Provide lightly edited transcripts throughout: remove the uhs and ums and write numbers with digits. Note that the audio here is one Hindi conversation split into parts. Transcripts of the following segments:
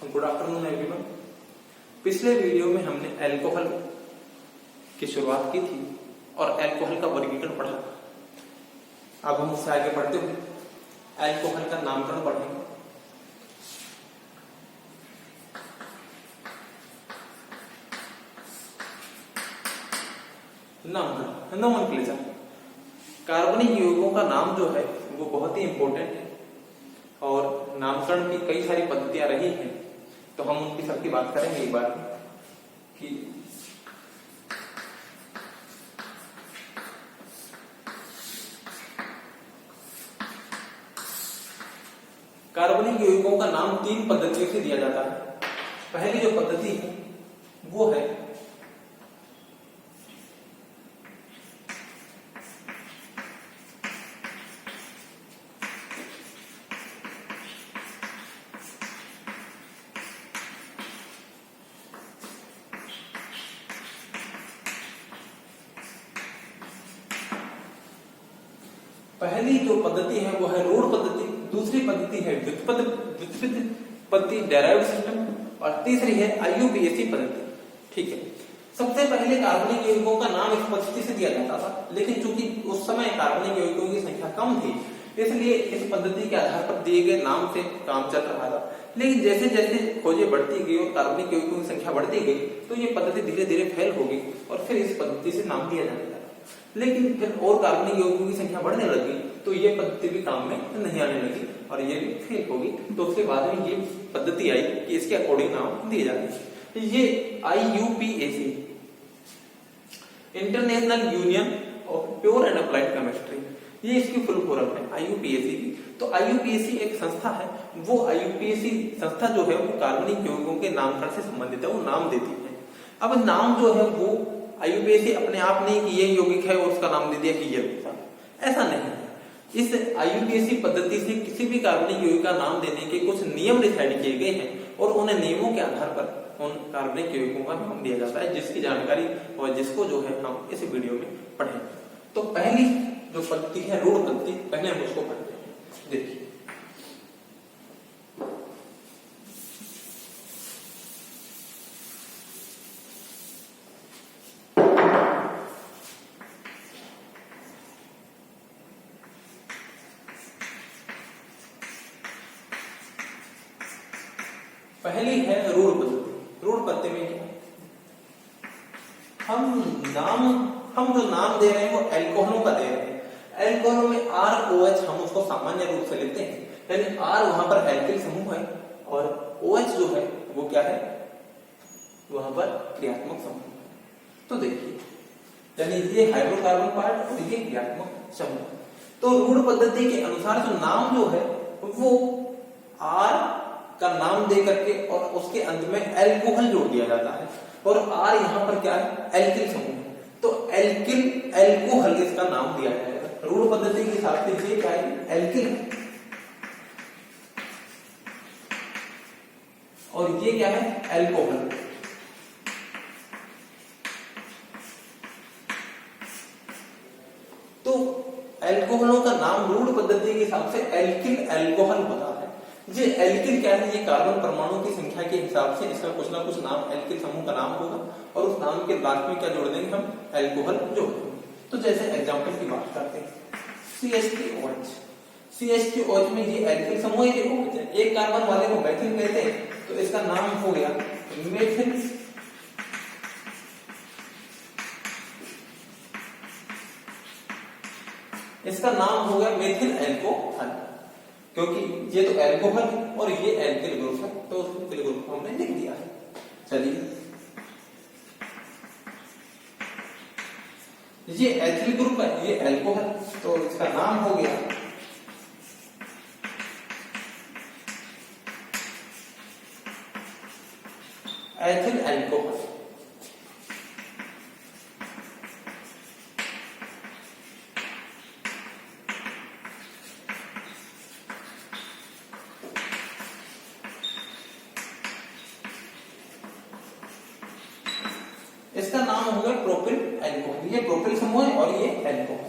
Good afternoon everyone. पिछले वीडियो में हमने अल्कोहल की शुरुआत की थी और अल्कोहल का वर्गीकरण पढ़ा। अब हम उससे आगे बढ़ते हुए अल्कोहल का नामकरण पढ़ेंगे। नामकरण, नोमेनक्लेचर। कार्बनिक यौगिकों का नाम जो है वो बहुत ही इंपॉर्टेंट है और नामकरण की कई सारी पद्धतियां रही हैं, तो हम उनकी सबकी बात करेंगे एक बार कि कार्बनिक यौगिकों का नाम तीन पद्धतियों से दिया जाता है। पहली जो पद्धति है वो है वो है रूढ़ पद्धति, दूसरी पद्धति है व्युत्पत्ति पद्धति डेराइव्ड सिस्टम और तीसरी है आईयूपीएसी पद्धति। ठीक है, सबसे पहले कार्बनिक यौगिकों का नाम इस पद्धति से दिया जाता था, लेकिन चूंकि उस समय कार्बनिक यौगिकों की संख्या कम थी इसलिए इस पद्धति के आधार पर दिए गए नाम से काम चल रहा था। लेकिन जैसे जैसे खोजें बढ़ती गई और कार्बनिक यौगिकों की संख्या बढ़ती गई तो ये पद्धति धीरे धीरे फैल होगी और फिर इस पद्धति से नाम दिया जाने लगा। लेकिन फिर और कार्बनिक यौगिकों की संख्या बढ़ने लगी तो ये पद्धति भी काम में नहीं आने लगी और ये भी फेल होगी। तो उसके बाद में ये पद्धति आई कि इसके अकॉर्डिंग नाम दिए जाते हैं। ये IUPAC, international union of pure and applied chemistry, ये इसकी फुल फॉर्म है आईयूपीएसी की। तो आईयूपीएसी एक संस्था है, वो आईयूपीएसी संस्था जो है वो कार्बनिक यौगिकों के नामकरण से संबंधित है, वो नाम देती है। अब नाम जो है वो आईयूपीएसी अपने आप नहीं कि ये यौगिक है और उसका नाम दे दिया कि ये ऐसा नहीं है। इस आईयूपीएसी पद्धति से किसी भी कार्बनिक यौगिक का नाम देने के कुछ नियम डिसाइड किए गए हैं और उन नियमों के आधार पर उन कार्बनिक यौगिकों का नाम दिया जाता है, जिसकी जानकारी और जिसको जो है हम इस वीडियो में पढ़ेंगे। तो पहली जो पद्धति है रूढ़ पद्धति, पहले हम उसको पढ़ते हैं। देखिए पहली है रूढ़ पद्धति। रूढ़ पद्धति में क्या हम जो नाम दे रहे हैं वो अल्कोहलों का दे रहे हैं। अल्कोहलों में ROH हम उसको सामान्य रूप से लेते हैं, यानी R वहां पर एल्किल समूह है और OH जो है वो क्या है, वहां पर क्रियात्मक समूह है। तो देखिए, यानी ये हाइड्रोकार्बन पार्ट और ये क्रियात्मक समूह। तो रूढ़ पद्धति के अनुसार जो नाम जो है वो R का नाम दे करके और उसके अंत में अल्कोहल जोड़ दिया जाता है और R यहाँ पर क्या है, एल्किल समूह है। तो एल्किल अल्कोहल इसका नाम दिया जाएगा। रूढ़ पद्धति के हिसाब से ये क्या है, एल्किल है और ये क्या है, अल्कोहल। तो अल्कोहलों का नाम रूढ़ पद्धति के हिसाब से एल्किल अल्कोहल होता है। ये एल्किल क्या है, ये कार्बन परमाणु की संख्या के हिसाब से इसका कुछ ना कुछ नाम एल्किल समूह का नाम होगा और उस नाम के लास्ट में क्या जोड़ देंगे, हम अल्कोहल जोड़ देंगे। तो जैसे एग्जांपल की बात करते हैं, CH3OH। CH3OH में ये एल्किल समूह है, एक कार्बन वाले को मेथिल कहते हैं, तो इसका नाम हो गया मेथिल। इसका नाम हो गया मेथिल अल्कोहल, क्योंकि ये तो अल्कोहल और ये एल्किल ग्रुप है, तो उस एल्किल ग्रुप को हमने लिख दिया है। चलिए, ये एथिल ग्रुप है, ये अल्कोहल, तो इसका नाम हो गया एथिल अल्कोहल। इसका नाम हो गया प्रोपिल अल्कोहल। ये प्रोपिल समूह है और ये अल्कोहल।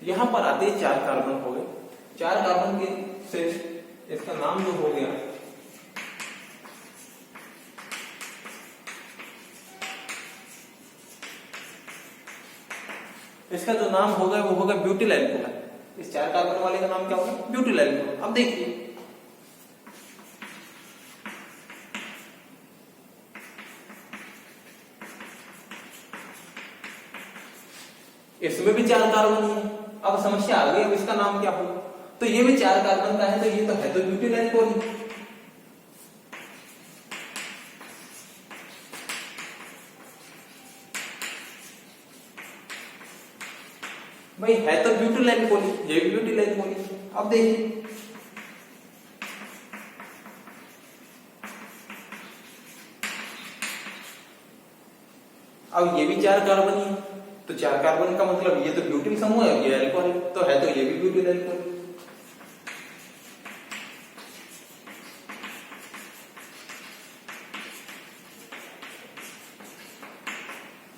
यहां पर आते ही 4 कार्बन हो गए। 4 कार्बन के से इसका नाम जो हो गया इसका जो नाम होगा वो होगा ब्यूटिल अल्कोहल। इस 4 कार्बन वाले का नाम क्या होगा? Butyl alcohol. अब देखिए इसमें भी 4 कार्बन ही है। अब समस्या आ गई, अब इसका नाम क्या होगा? तो ये भी 4 कार्बन का है, तो ये तो है तो ब्यूटिल अल्कोहल। भाई है तो ब्यूटिल अल्कोहल, ये भी ब्यूटिल अल्कोहल। अब देखिए अब ये भी 4 कार्बन ही है, तो 4 कार्बन का मतलब ये तो ब्यूटिल समूह है, ये अल्कोहल तो है, तो ये भी ब्यूटिल अल्कोहल।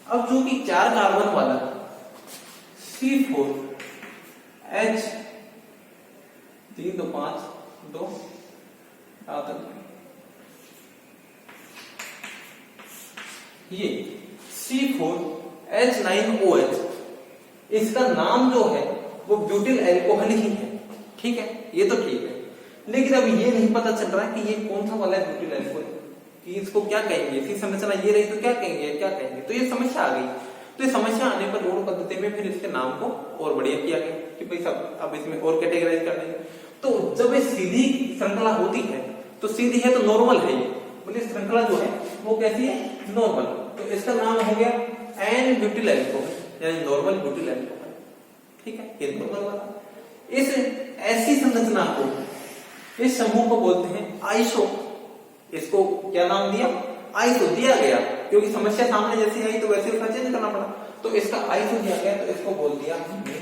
अब जो कि 4 कार्बन वाला C4H 3 2 5 2 ये C4H9OH इसका नाम जो है वो ब्यूटिल अल्कोहल ही है। ठीक है, ये तो ठीक है, लेकिन अब ये नहीं पता चल रहा है कि ये कौन सा वाला है ब्यूटिल अल्कोहल, कि इसको क्या कहेंगे। इसकी संरचना ये रही तो क्या कहेंगे, क्या कहेंगे, तो ये समस्या आ गई। तो ये समस्या आने पर रोड पद्धति में फिर इसके नाम को और बढ़िया किया गया कि भाई सब अब इसमें और कैटेगराइज कर देंगे। तो जब ये सीधी श्रृंखला होती है तो सीधी है तो नॉर्मल है, ये बोले श्रृंखला जो है वो कैसी है? नॉर्मल। तो इसका नाम हो गया एन ब्यूटिल अल्कोहल, यानी नॉर्मल ब्यूटिल अल्कोहल। ठीक है, ये नॉर्मल वाला। इस ऐसी संरचना को, इस समूह को बोलते हैं आइसो। इसको क्या नाम दिया? आइसो दिया गया, क्योंकि समस्या सामने जैसी आई तो वैसे उसका चेंज करना पड़ा, तो इसका आइसो दिया गया, तो इसको बोल दिया हमने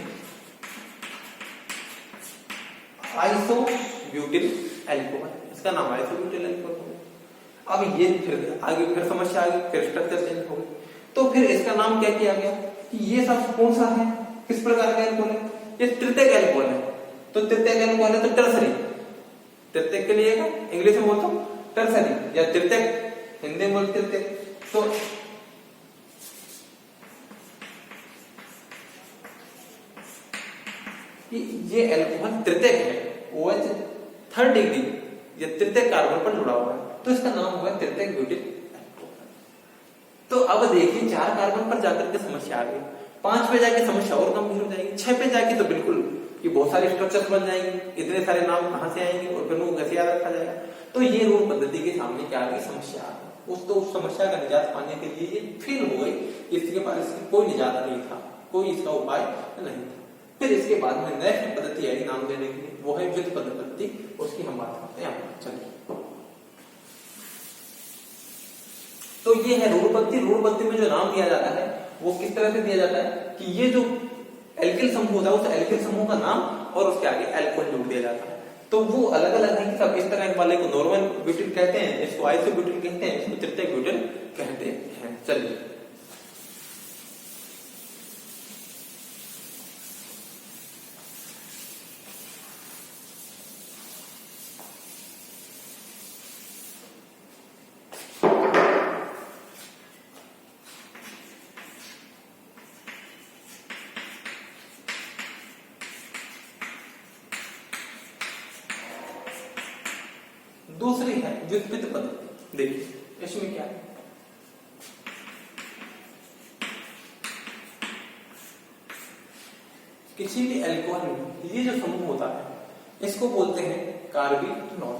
आइसो ब्यूटिल अल्कोहल। इसका नाम आइसो ब्यूटिल अल्कोहल हो गया। अब ये फिर आगे फिर समस्या आ गई, फिर स्ट्रक्चर चेंज हो गई, तो फिर इसका नाम क्या किया गया कि ये सब कौन सा है, किस प्रकार का अल्कोहल है? ये तृतीयक अल्कोहल है। तो तृतीयक अल्कोहल है तो टर्सरी, तृतीयक के लिए इंग्लिश में बोलता हूं टर्सरी या तृतीयक, हिंदी में बोलते तृतीयक। तो ये अल्कोहल तृतीयक है, OH 3rd डिग्री ये तृतीयक कार्बन पर जुड़ा हुआ है, तो इसका नाम हुआ तृतीयक ब्यूटिल अल्कोहल। तो अब देखिए 4 कार्बन पर जाकर के समस्या आ गई, 5 पे जाके समस्या और गंभीर हो जाएगी, 6 पे जाके तो बिल्कुल ये बहुत सारे स्ट्रक्चर्स बन जाएंगे, इतने सारे नाम कहां से आएंगे और फिर वो कैसे याद रखा जाएगा। तो ये रूल पद्धति के सामने क्या आ गई? समस्या आ गई। उस समस्या का निजात पाने के लिए ये फेल हो गई, इसके बाद इसकी कोई निजात नहीं था, कोई इसका उपाय नहीं था। फिर इसके बाद में नेक्स्ट पद्धति आई नाम देने के लिए, वो है व्युत्पन्न पद्धति, उसकी हम बात करते हैं। चलिए, तो ये है रूढ़ पद्धति। रूढ़ पद्धति में जो नाम दिया जाता है वो किस तरह से दिया जाता है कि ये जो एल्किल समूह होता है उस एल्किल समूह का नाम और उसके आगे अल्कोहल जोड़ दिया जाता है। तो वो अलग अलग है कि सब इस तरह वाले को नॉर्मल ब्यूटिल कहते हैं, इसको आइसो ब्यूटिल कहते हैं, इसको तृतीयक ब्यूटिल कहते हैं। चलिए, दूसरी है व्युत्पन्न पद्धति। देखिए इसमें क्या है, किसी भी अल्कोहल में ये जो समूह होता है इसको बोलते हैं कार्बिनोल।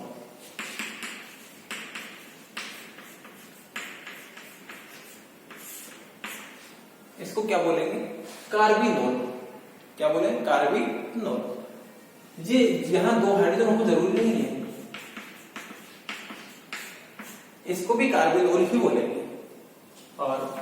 इसको क्या बोलेंगे? कार्बिनोल। क्या बोलेंगे? कार्बिनोल। ये यहां 2 हाइड्रोजन होना जरूरी नहीं है, इसको भी कार्बिनोल ही बोलेंगे। और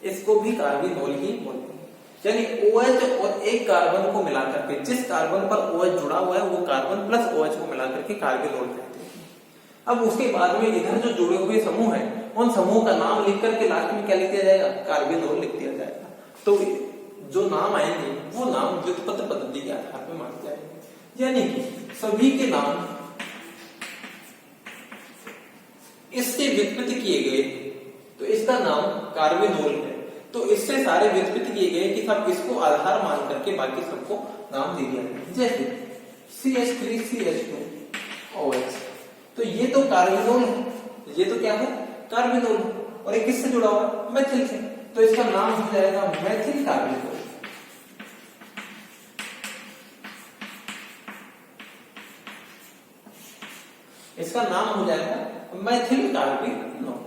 इसको भी कार्बिनोल ही बोलते हैं। यानी OH और एक कार्बन को मिलाकर के, जिस कार्बन पर OH जुड़ा हुआ है वो कार्बन प्लस OH को मिलाकर के कार्बिनोल कहते हैं। अब उसके बाद में इधर जो जुड़े हुए समूह है उन समूह का नाम लिख करके लास्ट में क्या लिख दिया जाएगा, कार्बेनोल लिख दिया जाएगा। तो जो नाम आएंगे वो नाम व्युत्पत्ति पद्धति के आधार पर माने जाएंगे, यानी कि सभी के नाम इससे व्युत्पत्ति किए गए तो इसका नाम कार्बेनोल है। तो इससे सारे व्युत्पत्ति किए गए कि सब इसको आधार मान करके बाकी सबको नाम दे दिया गया। जैसे CH3CH2OH, तो ये तो कार्बेनोल है, ये तो क्या है, कार्बेनोल है, और ये किससे जुड़ा हुआ है, मेथिल से, तो इसका नाम हो जाएगा मेथिल कार्बेनोल। इसका नाम हो जाएगा मेथिल कार्बेनोल।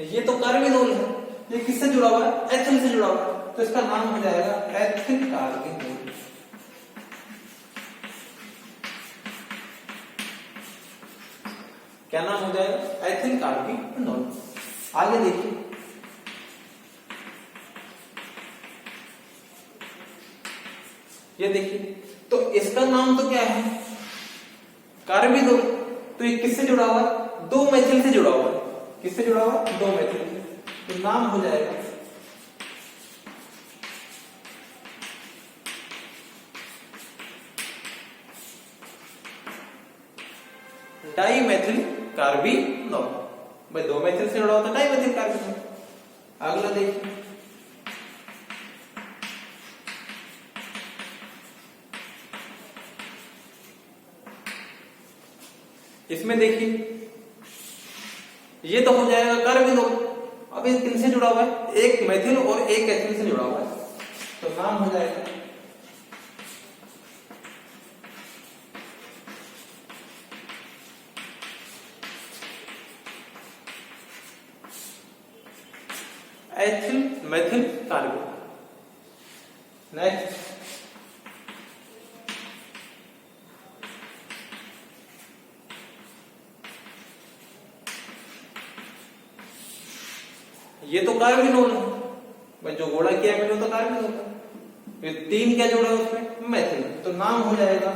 ये तो कार्बेनोल है, ये किससे जुड़ा हुआ है, एथिल से जुड़ा हुआ है, तो इसका नाम हो जाएगा एथिल कार्बेनोल। क्या नाम हो जाएगा, एथिल कार्बेनोल। आगे देखिए, ये देखिए, तो इसका नाम तो क्या है, कार्बेनोल, तो ये किससे जुड़ा हुआ है, दो मेथिल से जुड़ा हुआ है, किससे जुड़ा हुआ है, दो मेथिल से, तो नाम हो जाएगा डाइमेथिल कार्बेनोल। भाई दो मेथिल से जुड़ा होता है डाइमेथिल कार्बेनोल। अगला देखिए, इसमें देखिए ये तो हो जाएगा कार्बेनोल। अब ये किनसे जुड़ा हुआ है, एक मेथिल और एक एथिल से जुड़ा हुआ है, तो नाम हो जाएगा एथिल मेथिल कार्बेनोल। नेक्स्ट, ये तो कार्बेनोल है भाई, जो घोड़ा किया है तो कार्बेनोल है, फिर तीन क्या जोड़ा है उसमें, मेथिल, तो नाम हो जाएगा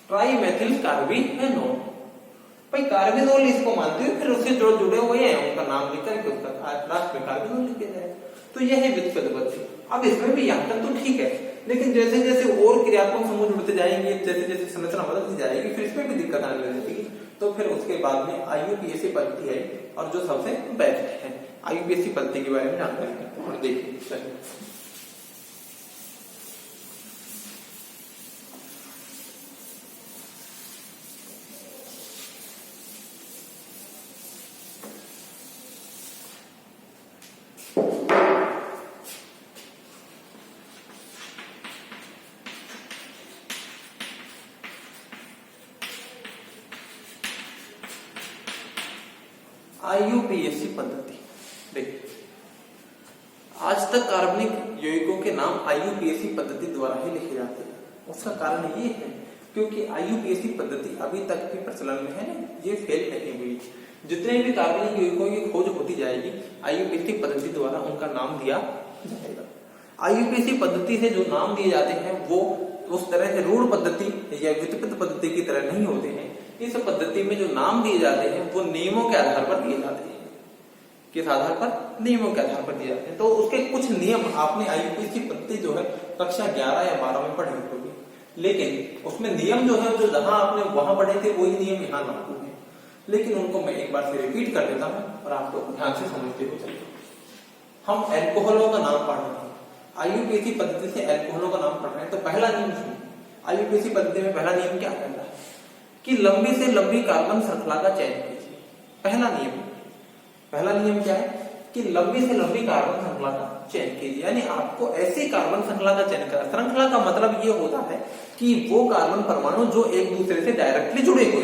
ट्राइमेथिल कार्बेनोल। भाई कार्बेनोल इसको मानते हो, फिर उससे जो जुड़े हुए हैं उनका नाम लिख करके उसका लास्ट में कार्बेनोल लिख दिया जाएगा। तो यह है व्युत्पत्ति पद्धति। अब इसमें भी यहाँ तक तो ठीक है, लेकिन जैसे जैसे और क्रियात्मक समूह जुड़ते जाएंगे, जैसे जैसे संरचना बदलती जाएगी, फिर इसमें भी दिक्कत आने लगेगी। तो फिर उसके बाद में IUPAC पद्धति है, और जो सबसे बेस्ट है, IUPAC पद्धति के बारे में जानकारी करते हैं और देखिए। IUPAC पद्धति देखिए, आज तक कार्बनिक यौगिकों के नाम IUPAC पद्धति द्वारा ही लिखे जाते हैं। उसका कारण ये है क्योंकि IUPAC पद्धति अभी तक भी प्रचलन में है, ये फेल नहीं हुई। जितने भी कार्बनिक यौगिकों की खोज होती जाएगी IUPAC पद्धति द्वारा उनका नाम दिया जाएगा। IUPAC पद्धति से जो नाम दिए जाते हैं वो उस तरह से रूढ़ पद्धति या व्युत्पत्ति पद्धति की तरह नहीं होते हैं। इस पद्धति में जो नाम दिए जाते हैं वो नियमों के आधार पर दिए जाते हैं। किस आधार पर, नियमों के आधार पर दिए जाते हैं। तो उसके कुछ नियम आपने IUPAC पद्धति जो है कक्षा 11 या 12 में पढ़ी होगी, लेकिन उसमें नियम जो है जो जहां आपने वहां पढ़े थे वही नियम यहाँ लागू है। लेकिन उनको मैं एक बार से रिपीट कर देता हूँ और आपको ध्यान से समझते हुए चलिए। हम एल्कोहलों का नाम पढ़ रहे हैं, IUPAC पद्धति से एल्कोहलों का नाम पढ़ रहे हैं। तो पहला नियम सुनिए, IUPAC पद्धति में पहला नियम क्या कहता है कि लंबी से लंबी कार्बन श्रृंखला का चयन कीजिए। पहला नियम क्या है कि लंबी से लंबी कार्बन श्रृंखला का चयन कीजिए, यानी आपको ऐसी कार्बन श्रृंखला का चयन करना। श्रृंखला का मतलब ये होता है कि वो कार्बन परमाणु जो एक दूसरे से डायरेक्टली जुड़े हुए,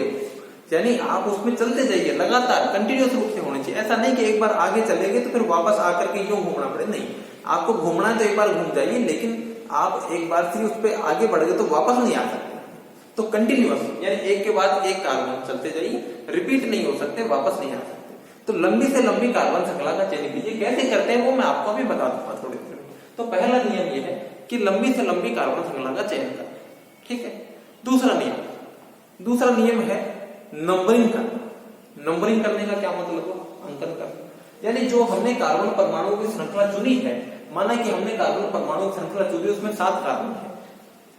यानी आप उसमें चलते जाइए लगातार, कंटिन्यूअस रूप से होने चाहिए। ऐसा नहीं कि एक बार आगे चले गए तो फिर वापस आकर के यूं घूमना पड़े, नहीं। आपको घूमना है तो एक बार घूम जाइए, लेकिन आप एक बार से उस पर आगे बढ़ गए तो वापस नहीं आ सकते। तो कंटिन्यूअस यानी एक के बाद एक कार्बन चलते जाइए, रिपीट नहीं हो सकते, वापस नहीं आ सकते। तो लंबी से लंबी कार्बन श्रृंखला का चयन कीजिए। कैसे करते हैं वो मैं आपको अभी बता दूंगा थोड़ी देर में। तो पहला नियम ये है कि लंबी से लंबी कार्बन श्रृंखला का चयन करें, ठीक है। दूसरा नियम है नंबरिंग करना। नंबरिंग करने का क्या मतलब हो? अंकन करना। यानी जो हमने कार्बन परमाणु की श्रृंखला चुनी है, माना कि हमने कार्बन परमाणु की श्रृंखला चुनी, उसमें 7 कार्बन है,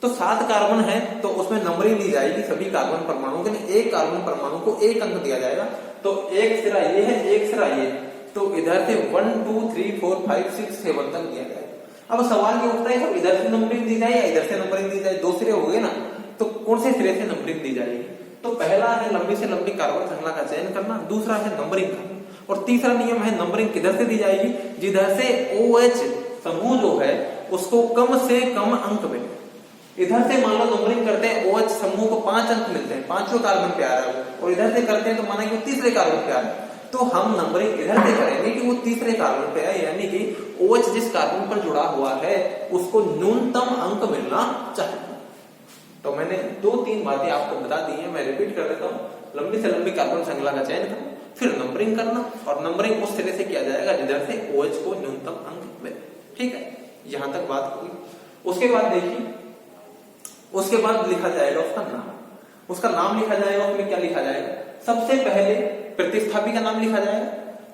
तो 7 कार्बन है तो उसमें नंबरिंग दी जाएगी सभी कार्बन परमाणुओं के लिए। एक कार्बन परमाणु को 1 अंक दिया जाएगा। तो एक सिरा ये है, एक सिरा ये, तो इधर से 1 2 3 4 5 6 7 तक दिया जाएगा। अब सवाल ये उठता है कि इधर से नंबरिंग दी जाए या इधर से नंबरिंग दी जाए, 2 सिरे हो गए ना, तो कौन से सिरे से नंबरिंग दी जाएगी? तो पहला है लंबी से लंबी कार्बन श्रृंखला का चयन करना, दूसरा है नंबरिंग करना, और तीसरा नियम है नंबरिंग किधर से दी जाएगी? जिधर से OH समूह जो है उसको कम से कम अंक मिले। इधर से मान लो नंबरिंग करते हैं, OH समूह को 5 अंक मिलते हैं, 5वें कार्बन पे आ रहा है, और इधर से करते हैं तो माना कि वो तीसरे कार्बन पे आ रहा है, तो हम नंबरिंग इधर से करेंगे कि वो तीसरे कार्बन पे है, यानी कि OH जिस कार्बन पर जुड़ा हुआ है उसको न्यूनतम अंक मिलना चाहिए। तो मैंने 2-3 बातें आपको बता दी हैं, मैं रिपीट कर देता हूँ। लंबी से लंबी कार्बन श्रृंखला का चयन करना, फिर नंबरिंग करना, और नंबरिंग उस तरह से किया जाएगा जिधर से OH को न्यूनतम अंक मिले, ठीक है। यहां तक बात होगी। उसके बाद देखिए, उसके बाद लिखा जाएगा उसका नाम। उसका नाम लिखा जाएगा, उसमें क्या लिखा जाएगा? सबसे पहले प्रतिस्थापी का नाम लिखा जाएगा,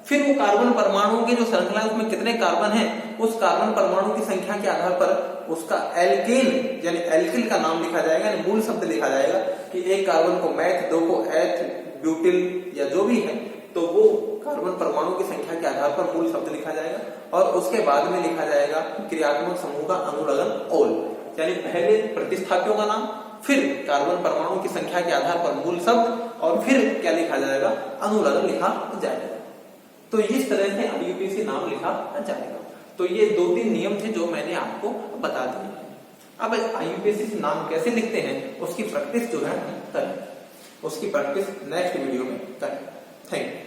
फिर वो कार्बन परमाणुओं की जो श्रृंखला है उसमें कितने कार्बन है, उस कार्बन परमाणु की संख्या के आधार पर उसका एल्केन यानी एल्किल का नाम लिखा जाएगा, यानी मूल शब्द लिखा जाएगा कि एक कार्बन को मैथ, 2 को एथ, ब्यूटिल या जो भी है, तो वो कार्बन परमाणु की संख्या के आधार पर मूल शब्द लिखा जाएगा। और उसके बाद में लिखा जाएगा क्रियात्मक समूह का अनुलग्न ओल, यानी पहले प्रतिस्थापियों का नाम, फिर कार्बन परमाणु की संख्या के आधार पर मूल शब्द, और फिर क्या लिखा जाएगा? अनुलग्न लिखा जाएगा। तो इस तरह से IUPAC नाम लिखा जाएगा। तो ये 2-3 नियम थे जो मैंने आपको बता दिए हैं। अब IUPAC से नाम कैसे लिखते हैं उसकी प्रैक्टिस जो है करें, उसकी प्रैक्टिस नेक्स्ट वीडियो में करें। Thank you.